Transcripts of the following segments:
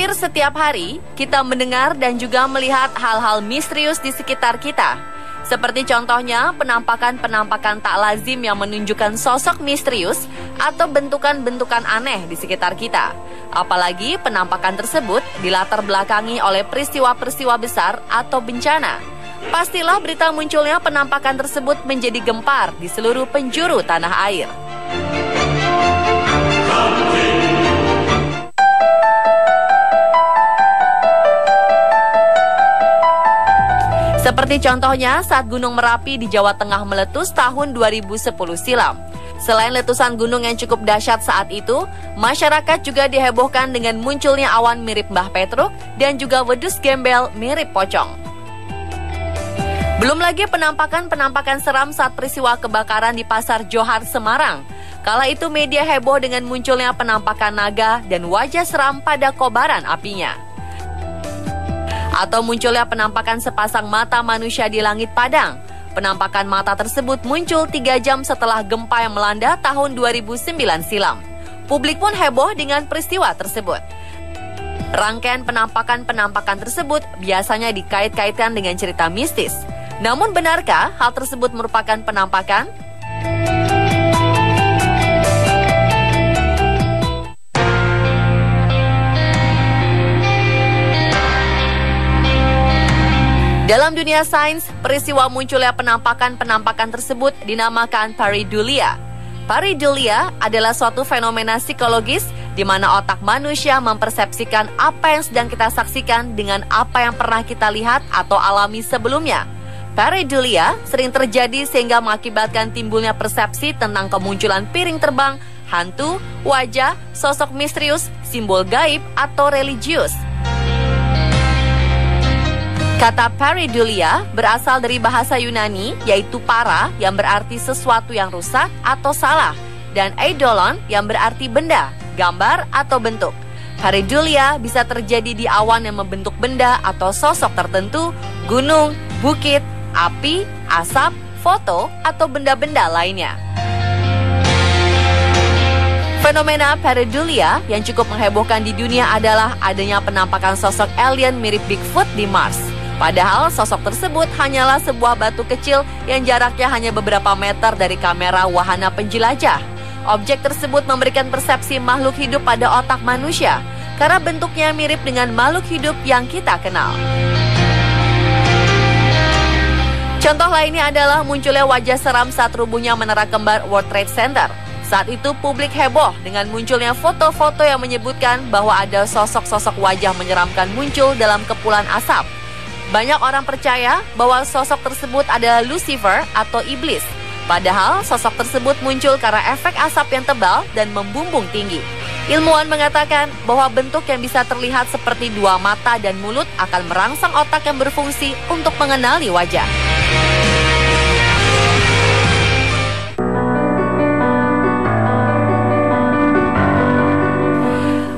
Hampir setiap hari, kita mendengar dan juga melihat hal-hal misterius di sekitar kita. Seperti contohnya penampakan-penampakan tak lazim yang menunjukkan sosok misterius atau bentukan-bentukan aneh di sekitar kita. Apalagi penampakan tersebut dilatar belakangi oleh peristiwa-peristiwa besar atau bencana. Pastilah berita munculnya penampakan tersebut menjadi gempar di seluruh penjuru tanah air. Seperti contohnya saat Gunung Merapi di Jawa Tengah meletus tahun 2010 silam. Selain letusan gunung yang cukup dahsyat saat itu, masyarakat juga dihebohkan dengan munculnya awan mirip Mbah Petruk dan juga wedus gembel mirip pocong. Belum lagi penampakan-penampakan seram saat peristiwa kebakaran di Pasar Johar, Semarang. Kala itu media heboh dengan munculnya penampakan naga dan wajah seram pada kobaran apinya. Atau munculnya penampakan sepasang mata manusia di langit Padang. Penampakan mata tersebut muncul 3 jam setelah gempa yang melanda tahun 2009 silam. Publik pun heboh dengan peristiwa tersebut. Rangkaian penampakan-penampakan tersebut biasanya dikait-kaitkan dengan cerita mistis. Namun benarkah hal tersebut merupakan penampakan? Dalam dunia sains, peristiwa munculnya penampakan-penampakan tersebut dinamakan pareidolia. Pareidolia adalah suatu fenomena psikologis di mana otak manusia mempersepsikan apa yang sedang kita saksikan dengan apa yang pernah kita lihat atau alami sebelumnya. Pareidolia sering terjadi sehingga mengakibatkan timbulnya persepsi tentang kemunculan piring terbang, hantu, wajah, sosok misterius, simbol gaib, atau religius. Kata pareidolia berasal dari bahasa Yunani, yaitu para yang berarti sesuatu yang rusak atau salah, dan eidolon yang berarti benda, gambar, atau bentuk. Pareidolia bisa terjadi di awan yang membentuk benda atau sosok tertentu, gunung, bukit, api, asap, foto, atau benda-benda lainnya. Fenomena pareidolia yang cukup menghebohkan di dunia adalah adanya penampakan sosok alien mirip Bigfoot di Mars. Padahal sosok tersebut hanyalah sebuah batu kecil yang jaraknya hanya beberapa meter dari kamera wahana penjelajah. Objek tersebut memberikan persepsi makhluk hidup pada otak manusia karena bentuknya mirip dengan makhluk hidup yang kita kenal. Contoh lainnya adalah munculnya wajah seram saat rubuhnya Menara Kembar World Trade Center. Saat itu publik heboh dengan munculnya foto-foto yang menyebutkan bahwa ada sosok-sosok wajah menyeramkan muncul dalam kepulan asap. Banyak orang percaya bahwa sosok tersebut adalah Lucifer atau iblis. Padahal sosok tersebut muncul karena efek asap yang tebal dan membumbung tinggi. Ilmuwan mengatakan bahwa bentuk yang bisa terlihat seperti dua mata dan mulut akan merangsang otak yang berfungsi untuk mengenali wajah.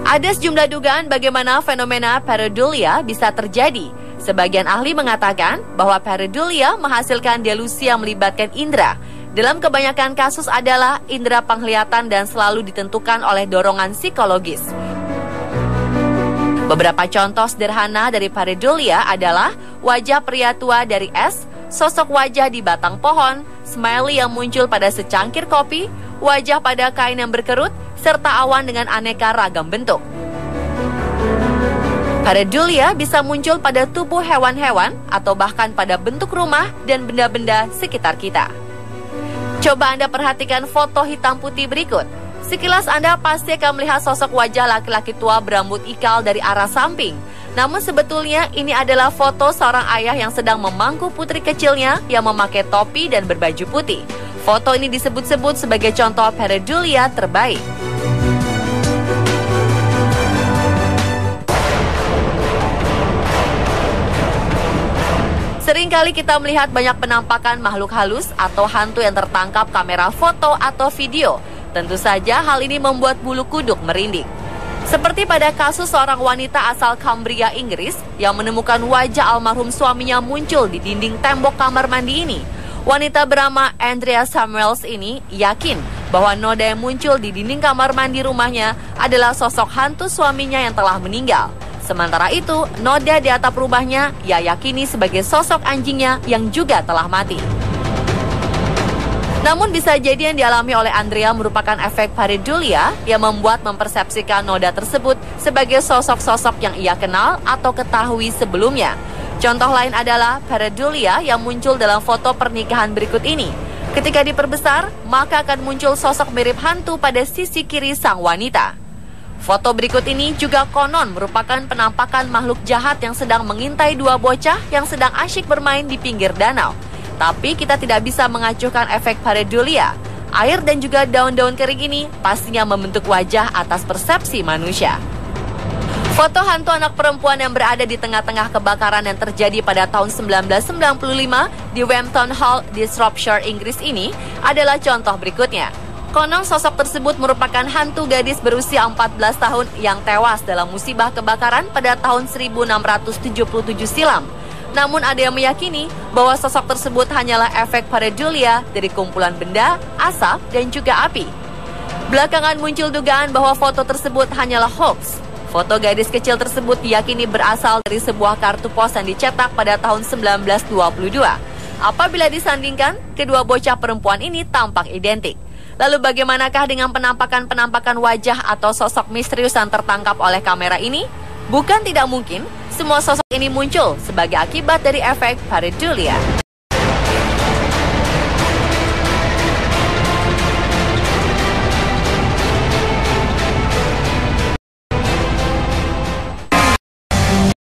Ada sejumlah dugaan bagaimana fenomena pareidolia bisa terjadi. Sebagian ahli mengatakan bahwa pareidolia menghasilkan delusi yang melibatkan indera. Dalam kebanyakan kasus adalah indera penglihatan dan selalu ditentukan oleh dorongan psikologis. Beberapa contoh sederhana dari pareidolia adalah wajah pria tua dari es, sosok wajah di batang pohon, smiley yang muncul pada secangkir kopi, wajah pada kain yang berkerut, serta awan dengan aneka ragam bentuk. Pareidolia bisa muncul pada tubuh hewan-hewan atau bahkan pada bentuk rumah dan benda-benda sekitar kita. Coba Anda perhatikan foto hitam putih berikut. Sekilas Anda pasti akan melihat sosok wajah laki-laki tua berambut ikal dari arah samping. Namun sebetulnya ini adalah foto seorang ayah yang sedang memangku putri kecilnya yang memakai topi dan berbaju putih. Foto ini disebut-sebut sebagai contoh pareidolia terbaik. Seringkali kita melihat banyak penampakan makhluk halus atau hantu yang tertangkap kamera foto atau video. Tentu saja hal ini membuat bulu kuduk merinding. Seperti pada kasus seorang wanita asal Cambria, Inggris yang menemukan wajah almarhum suaminya muncul di dinding tembok kamar mandi ini. Wanita bernama Andrea Samuels ini yakin bahwa noda yang muncul di dinding kamar mandi rumahnya adalah sosok hantu suaminya yang telah meninggal. Sementara itu, noda di atap rumahnya ia yakini sebagai sosok anjingnya yang juga telah mati. Namun bisa jadi yang dialami oleh Andrea merupakan efek pareidolia yang mempersepsikan noda tersebut sebagai sosok-sosok yang ia kenal atau ketahui sebelumnya. Contoh lain adalah pareidolia yang muncul dalam foto pernikahan berikut ini. Ketika diperbesar, maka akan muncul sosok mirip hantu pada sisi kiri sang wanita. Foto berikut ini juga konon merupakan penampakan makhluk jahat yang sedang mengintai dua bocah yang sedang asyik bermain di pinggir danau. Tapi kita tidak bisa mengacuhkan efek pareidolia. Air dan juga daun-daun kering ini pastinya membentuk wajah atas persepsi manusia. Foto hantu anak perempuan yang berada di tengah-tengah kebakaran yang terjadi pada tahun 1995 di Wempton Hall di Shropshire, Inggris ini adalah contoh berikutnya. Konon sosok tersebut merupakan hantu gadis berusia 14 tahun yang tewas dalam musibah kebakaran pada tahun 1677 silam. Namun ada yang meyakini bahwa sosok tersebut hanyalah efek pareidolia dari kumpulan benda, asap, dan juga api. Belakangan muncul dugaan bahwa foto tersebut hanyalah hoax. Foto gadis kecil tersebut diyakini berasal dari sebuah kartu pos yang dicetak pada tahun 1922. Apabila disandingkan, kedua bocah perempuan ini tampak identik. Lalu bagaimanakah dengan penampakan-penampakan wajah atau sosok misterius yang tertangkap oleh kamera ini? Bukan tidak mungkin, semua sosok ini muncul sebagai akibat dari efek pareidolia.